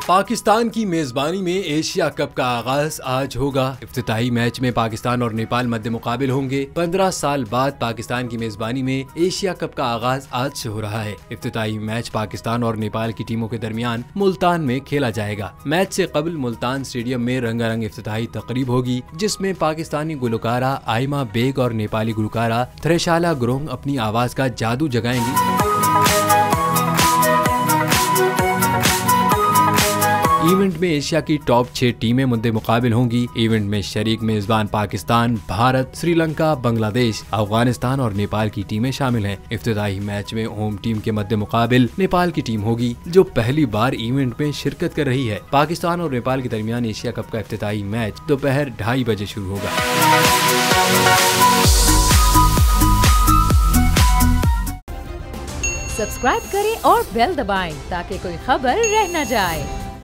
पाकिस्तान की मेजबानी में एशिया कप का आगाज आज होगा। इफ्तिताही मैच में पाकिस्तान और नेपाल मध्य मुकाबिल होंगे। 15 साल बाद पाकिस्तान की मेजबानी में एशिया कप का आगाज आज से हो रहा है। इफ्तिताही मैच पाकिस्तान और नेपाल की टीमों के दरमियान मुल्तान में खेला जाएगा। मैच से कबल मुल्तान स्टेडियम में रंगारंग इफ्तिताही तकरीब होगी, जिसमें पाकिस्तानी गुलकारा आइमा बेग और नेपाली गुलकारा थ्रेशाला गुरुंग अपनी आवाज का जादू जगाएंगी। इवेंट में एशिया की टॉप 6 टीमें मुद्दे मुकाबिल होंगी। इवेंट में शरीक मेजबान पाकिस्तान, भारत, श्रीलंका, बांग्लादेश, अफगानिस्तान और नेपाल की टीमें शामिल हैं। इफ्तिताही मैच में होम टीम के मद्दे मुकाबिल नेपाल की टीम होगी, जो पहली बार इवेंट में शिरकत कर रही है। पाकिस्तान और नेपाल के दरमियान एशिया कप का इफ्तिताही मैच दोपहर 2:30 बजे शुरू होगा। सब्सक्राइब करें और बेल दबाएं ताकि कोई खबर रह न जाए।